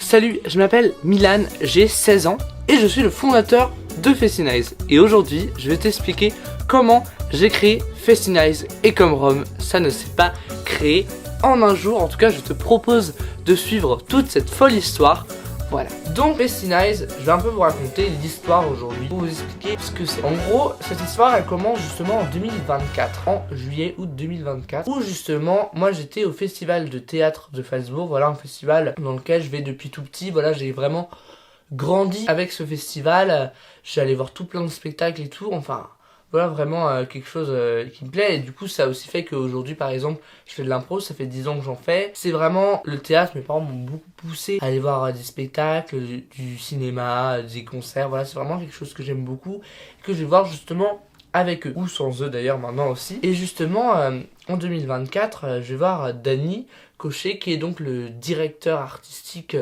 Salut, je m'appelle Milan, j'ai 16 ans et je suis le fondateur de Festinize. Et aujourd'hui, je vais t'expliquer comment j'ai créé Festinize. Et comme Rome, ça ne s'est pas créé en un jour. En tout cas, je te propose de suivre toute cette folle histoire. Voilà. Donc Festinize, je vais un peu vous raconter l'histoire aujourd'hui pour vous expliquer ce que c'est. En gros, cette histoire elle commence justement en 2024, en juillet-août 2024, où justement moi j'étais au festival de théâtre de Salzbourg. Voilà, un festival dans lequel je vais depuis tout petit. Voilà, j'ai vraiment grandi avec ce festival. J'allais voir tout plein de spectacles et tout. Enfin, voilà vraiment quelque chose qui me plaît. Et du coup, ça a aussi fait qu'aujourd'hui, par exemple, je fais de l'impro. Ça fait 10 ans que j'en fais. C'est vraiment le théâtre. Mes parents m'ont beaucoup poussé à aller voir des spectacles, du cinéma, des concerts. Voilà, c'est vraiment quelque chose que j'aime beaucoup. Que je vais voir justement avec eux. Ou sans eux d'ailleurs maintenant aussi. Et justement, en 2024, je vais voir Danny Cochet, qui est donc le directeur artistique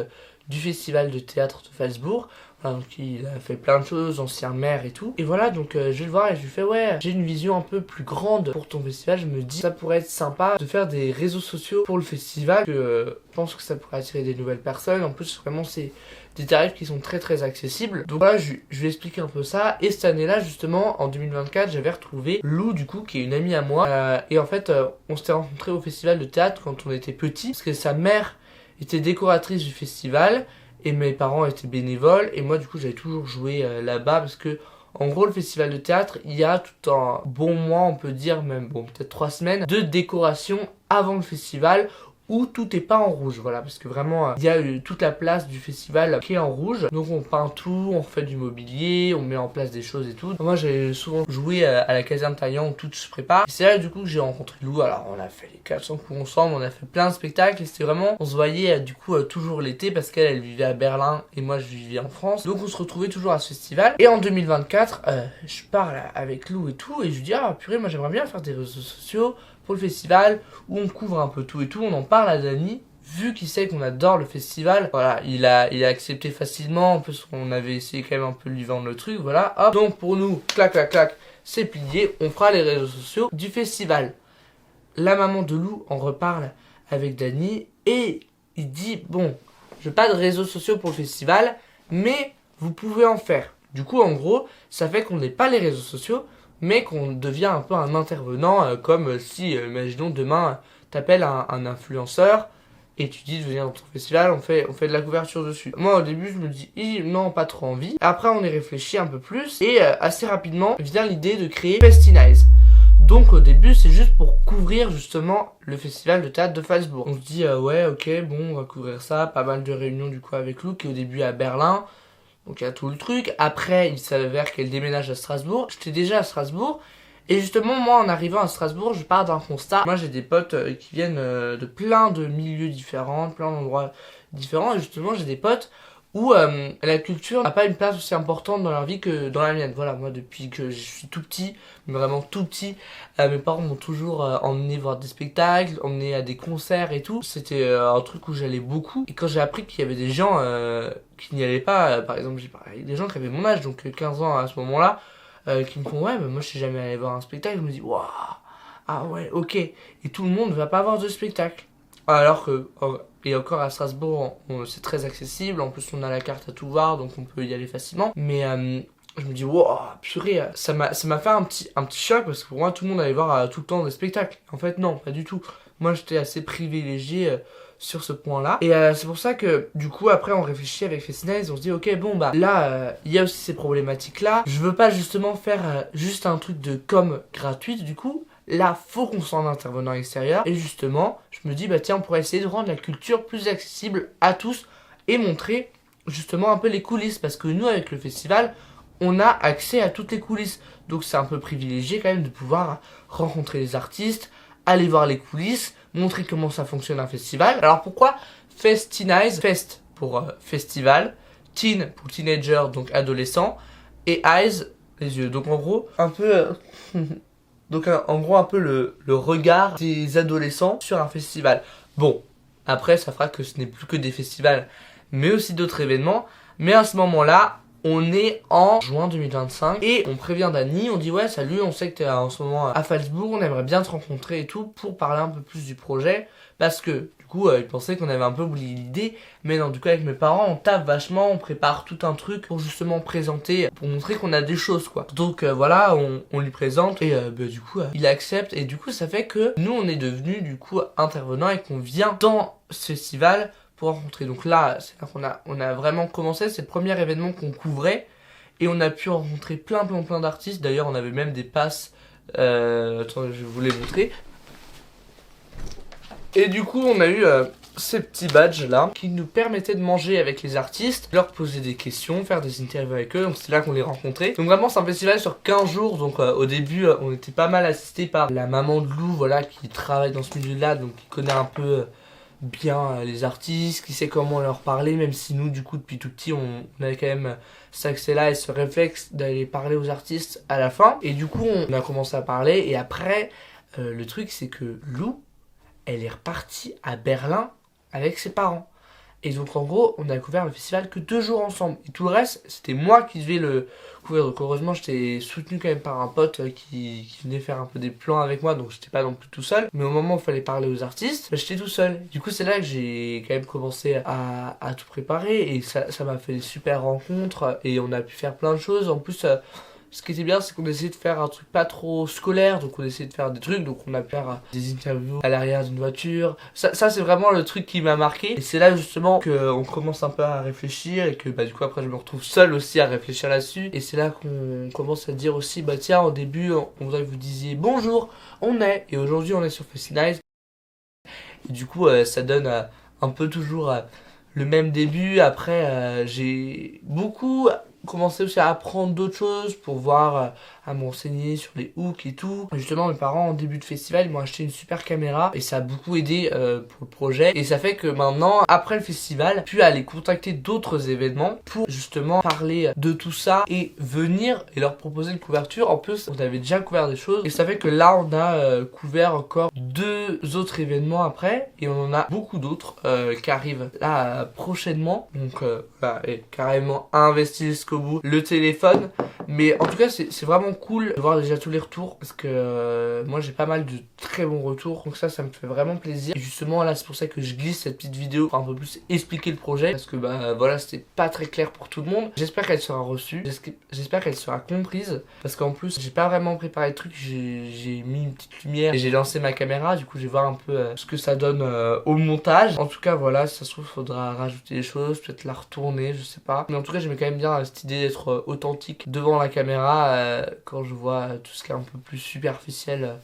du festival de théâtre de Salzbourg. Voilà, donc il a fait plein de choses, ancien maire et tout. Et voilà, donc je vais le voir et je lui fais ouais, j'ai une vision un peu plus grande pour ton festival. Je me dis ça pourrait être sympa de faire des réseaux sociaux pour le festival. Je pense que ça pourrait attirer des nouvelles personnes. En plus vraiment c'est des tarifs qui sont très accessibles. Donc voilà, je lui ai expliqué un peu ça. Et cette année-là, justement, en 2024, j'avais retrouvé Lou, du coup, qui est une amie à moi. Et en fait, on s'était rencontrés au festival de théâtre quand on était petits. Parce que sa mère était décoratrice du festival. Et mes parents étaient bénévoles. Et moi, du coup, j'avais toujours joué là-bas. Parce que, en gros, le festival de théâtre, il y a tout un bon mois, on peut dire, même, bon, peut-être 3 semaines, de décoration avant le festival, où tout est peint en rouge, voilà, parce que vraiment il y a toute la place du festival qui est en rouge, donc on peint tout, on refait du mobilier, on met en place des choses et tout. Moi j'ai souvent joué à la caserne Taillant où tout se prépare, et c'est là du coup que j'ai rencontré Lou. Alors on a fait les 400 coups ensemble, on a fait plein de spectacles, et c'était vraiment, on se voyait du coup toujours l'été, parce qu'elle vivait à Berlin et moi je vivais en France, donc on se retrouvait toujours à ce festival. Et en 2024 je parle avec Lou et tout, et je lui dis ah purée, moi j'aimerais bien faire des réseaux sociaux pour le festival, où on couvre un peu tout et tout. On en parle à Danny, vu qu'il sait qu'on adore le festival. Voilà, il a accepté facilement. En plus, on avait essayé quand même un peu de lui vendre le truc, voilà. Hop. Donc pour nous, clac, c'est plié. On fera les réseaux sociaux du festival. La maman de Lou en reparle avec Danny, et il dit, bon, je veux pas de réseaux sociaux pour le festival, mais vous pouvez en faire. Du coup, en gros, ça fait qu'on n'est pas les réseaux sociaux, mais qu'on devient un peu un intervenant, comme si, imaginons demain, t'appelles un influenceur et tu dis de venir dans ton festival, on fait de la couverture dessus. Moi au début je me dis non, pas trop envie. Après on y réfléchit un peu plus et assez rapidement vient l'idée de créer Festinize. Donc au début c'est juste pour couvrir justement le festival de théâtre de Salzbourg. On se dit ouais ok bon on va couvrir ça, pas mal de réunions du coup avec Lou qui est au début à Berlin. Donc il y a tout le truc. Après, il s'avère qu'elle déménage à Strasbourg. J'étais déjà à Strasbourg. Et justement, moi, en arrivant à Strasbourg, je pars d'un constat. Moi, j'ai des potes qui viennent de plein de milieux différents, plein d'endroits différents. Et justement, j'ai des potes où la culture n'a pas une place aussi importante dans leur vie que dans la mienne. Voilà, moi, depuis que je suis tout petit, mais vraiment tout petit, mes parents m'ont toujours emmené voir des spectacles, emmené à des concerts et tout. C'était un truc où j'allais beaucoup. Et quand j'ai appris qu'il y avait des gens qui n'y allaient pas, par exemple, j'ai parlé avec des gens qui avaient mon âge, donc 15 ans à ce moment-là, qui me font ouais, mais moi je suis jamais allé voir un spectacle. Je me dis waouh, ah ouais, ok. Et tout le monde ne va pas voir de spectacle. Alors que, et encore à Strasbourg, c'est très accessible. En plus, on a la carte à tout voir, donc on peut y aller facilement. Mais je me dis, wow, purée, ça m'a fait un petit choc, parce que pour moi, tout le monde allait voir tout le temps des spectacles. En fait, non, pas du tout. Moi, j'étais assez privilégié sur ce point-là. Et c'est pour ça que, du coup, après, on réfléchit avec Festinize, on se dit, ok, bon, bah, là, il y a aussi ces problématiques-là. Je veux pas justement faire juste un truc de com gratuite, du coup. Là, faut qu'on soit un intervenant extérieur. Et justement, je me dis, bah tiens, on pourrait essayer de rendre la culture plus accessible à tous et montrer justement un peu les coulisses. Parce que nous, avec le festival, on a accès à toutes les coulisses. Donc c'est un peu privilégié quand même de pouvoir rencontrer les artistes, aller voir les coulisses, montrer comment ça fonctionne un festival. Alors pourquoi Festinize? Fest pour festival, teen pour teenager, donc adolescent, et eyes, les yeux. Donc en gros, un peu... Donc en gros un peu le regard des adolescents sur un festival. Bon, après ça fera que ce n'est plus que des festivals, mais aussi d'autres événements. Mais à ce moment-là, on est en juin 2025 et on prévient Danny, on dit ouais salut, on sait que t'es en ce moment à Salzbourg, on aimerait bien te rencontrer et tout pour parler un peu plus du projet. Parce que du coup ils pensaient qu'on avait un peu oublié l'idée. Mais non, du coup avec mes parents on tape vachement, on prépare tout un truc pour justement présenter, pour montrer qu'on a des choses quoi. Donc voilà, on lui présente et du coup il accepte. Et du coup ça fait que nous on est devenus du coup intervenants et qu'on vient dans ce festival pour rencontrer. Donc là c'est là qu'on a vraiment commencé, c'est le premier événement qu'on couvrait. Et on a pu rencontrer plein d'artistes. D'ailleurs on avait même des passes. Attends, je vais vous les montrer. Et du coup on a eu ces petits badges là qui nous permettaient de manger avec les artistes, leur poser des questions, faire des interviews avec eux. Donc c'est là qu'on les rencontrait. Donc vraiment c'est un festival sur 15 jours. Donc au début on était pas mal assisté par la maman de Lou, voilà, qui travaille dans ce milieu là, donc qui connaît un peu bien les artistes, qui sait comment leur parler, même si nous du coup depuis tout petit on avait quand même cet accès là et ce réflexe d'aller parler aux artistes à la fin. Et du coup on a commencé à parler et après le truc c'est que Lou elle est repartie à Berlin avec ses parents. Et donc en gros on a couvert le festival que 2 jours ensemble et tout le reste c'était moi qui devais le couvrir. Donc heureusement j'étais soutenu quand même par un pote qui venait faire un peu des plans avec moi, donc j'étais pas non plus tout seul. Mais au moment où il fallait parler aux artistes, j'étais tout seul. Du coup c'est là que j'ai quand même commencé à tout préparer et ça m'a fait des super rencontres et on a pu faire plein de choses. En plus ce qui était bien, c'est qu'on essayait de faire un truc pas trop scolaire, donc on essayait de faire des trucs, donc on a pu faire des interviews à l'arrière d'une voiture. Ça c'est vraiment le truc qui m'a marqué. Et c'est là justement qu'on commence un peu à réfléchir et que du coup après je me retrouve seul aussi à réfléchir là-dessus. Et c'est là qu'on commence à dire aussi, tiens, au début on voudrait que vous disiez bonjour, on est, et aujourd'hui on est sur Festinize. Et du coup ça donne un peu toujours le même début. Après j'ai beaucoup commencer aussi à apprendre d'autres choses pour voir, à m'enseigner sur les hooks et tout. Justement mes parents en début de festival ils m'ont acheté une super caméra et ça a beaucoup aidé pour le projet. Et ça fait que maintenant après le festival j'ai pu aller contacter d'autres événements pour justement parler de tout ça et venir et leur proposer une couverture. En plus on avait déjà couvert des choses et ça fait que là on a couvert encore 2 autres événements après et on en a beaucoup d'autres qui arrivent là prochainement. Donc voilà, et carrément investi jusqu'au bout le téléphone. Mais en tout cas c'est vraiment cool de voir déjà tous les retours parce que moi j'ai pas mal de très bons retours, donc ça me fait vraiment plaisir. Et justement là c'est pour ça que je glisse cette petite vidéo pour un peu plus expliquer le projet parce que voilà, c'était pas très clair pour tout le monde. J'espère qu'elle sera reçue, j'espère qu'elle sera comprise parce qu'en plus j'ai pas vraiment préparé le truc, j'ai mis une petite lumière et j'ai lancé ma caméra. Du coup je vais voir un peu ce que ça donne au montage. En tout cas voilà, si ça se trouve faudra rajouter des choses, peut-être la retourner, je sais pas, mais en tout cas j'aimais quand même bien cette idée d'être authentique devant la caméra quand je vois tout ce qui est un peu plus superficiel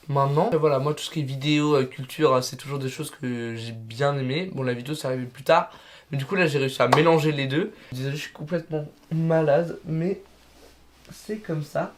maintenant. Et voilà, moi tout ce qui est vidéo, culture, c'est toujours des choses que j'ai bien aimé. Bon, la vidéo c'est arrivé plus tard, mais du coup là j'ai réussi à mélanger les deux. Désolé, je suis complètement malade, mais c'est comme ça.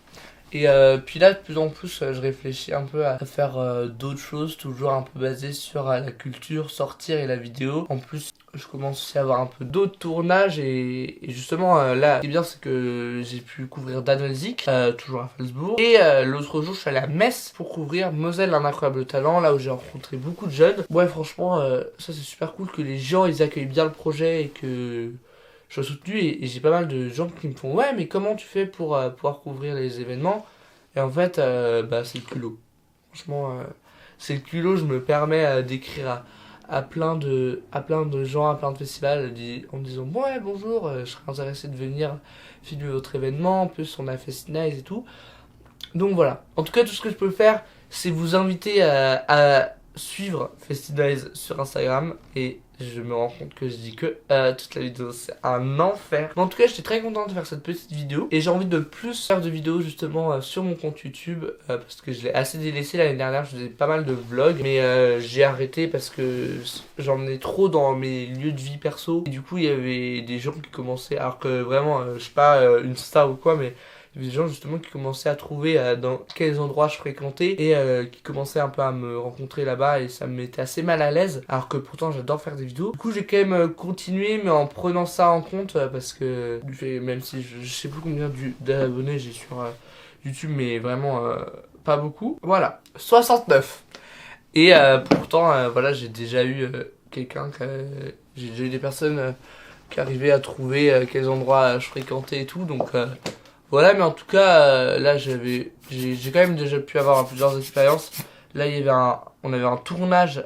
Et puis là de plus en plus je réfléchis un peu à faire d'autres choses, toujours un peu basées sur la culture, sortir et la vidéo. En plus je commence aussi à avoir un peu d'autres tournages et justement là ce qui est bien c'est que j'ai pu couvrir Dan Welzik, toujours à Salzbourg. Et l'autre jour je suis allé à Metz pour couvrir Moselle un incroyable talent, là où j'ai rencontré beaucoup de jeunes. Ouais franchement ça c'est super cool que les gens ils accueillent bien le projet et que je suis soutenu. Et j'ai pas mal de gens qui me font ouais mais comment tu fais pour pouvoir couvrir les événements. Et en fait c'est le culot. Franchement c'est le culot. Je me permets d'écrire à plein de gens, à plein de festivals en me disant ouais bonjour, je serais intéressé de venir filmer votre événement. En plus on a Festinize et tout. Donc voilà, en tout cas tout ce que je peux faire c'est vous inviter à suivre Festinize sur Instagram. Et je me rends compte que je dis que toute la vidéo c'est un enfer. Mais en tout cas j'étais très content de faire cette petite vidéo. Et j'ai envie de plus faire de vidéos justement sur mon compte YouTube parce que je l'ai assez délaissé l'année dernière. Je faisais pas mal de vlogs mais j'ai arrêté parce que j'en ai trop dans mes lieux de vie perso. Et du coup il y avait des gens qui commençaient, alors que vraiment je suis pas une star ou quoi, mais il y avait des gens justement qui commençaient à trouver dans quels endroits je fréquentais et qui commençaient un peu à me rencontrer là-bas et ça me mettait assez mal à l'aise alors que pourtant j'adore faire des vidéos. Du coup j'ai quand même continué mais en prenant ça en compte parce que même si je sais plus combien d'abonnés j'ai sur YouTube mais vraiment pas beaucoup. Voilà, 69. Et pourtant voilà j'ai déjà eu quelqu'un, j'ai déjà eu des personnes qui arrivaient à trouver quels endroits je fréquentais et tout, donc voilà. Mais en tout cas là j'ai quand même déjà pu avoir plusieurs expériences. Là il y avait on avait un tournage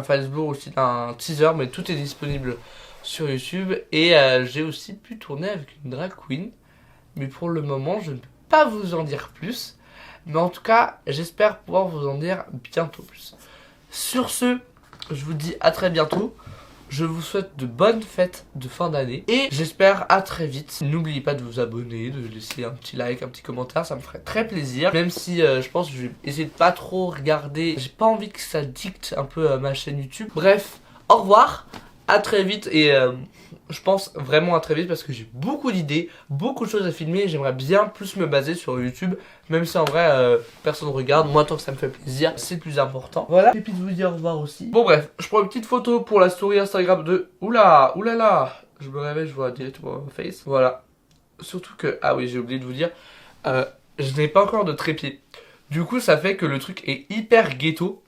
Facebook aussi d'un teaser, mais tout est disponible sur YouTube. Et j'ai aussi pu tourner avec une drag queen, mais pour le moment je ne peux pas vous en dire plus. Mais en tout cas, j'espère pouvoir vous en dire bientôt plus. Sur ce, je vous dis à très bientôt. Je vous souhaite de bonnes fêtes de fin d'année. Et j'espère à très vite. N'oubliez pas de vous abonner, de laisser un petit like, un petit commentaire. Ça me ferait très plaisir. Même si je pense que je vais essayer de pas trop regarder. J'ai pas envie que ça dicte un peu ma chaîne YouTube. Bref, au revoir. À très vite. Et je pense vraiment à très vite parce que j'ai beaucoup d'idées, beaucoup de choses à filmer. J'aimerais bien plus me baser sur YouTube. Même si en vrai personne ne regarde, moi tant que ça me fait plaisir, c'est le plus important. Voilà, et puis de vous dire au revoir aussi. Bon bref, je prends une petite photo pour la story Instagram de... Oula, oulala, je me réveille, je vois directement mon face. Voilà, surtout que... Ah oui, j'ai oublié de vous dire, je n'ai pas encore de trépied. Du coup, ça fait que le truc est hyper ghetto.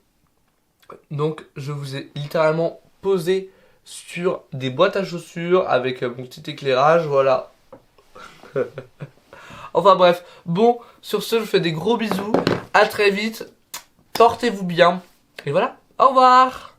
Donc, je vous ai littéralement posé sur des boîtes à chaussures avec mon petit éclairage, voilà. Enfin bref, bon, sur ce, je vous fais des gros bisous. À très vite. Portez-vous bien. Et voilà, au revoir.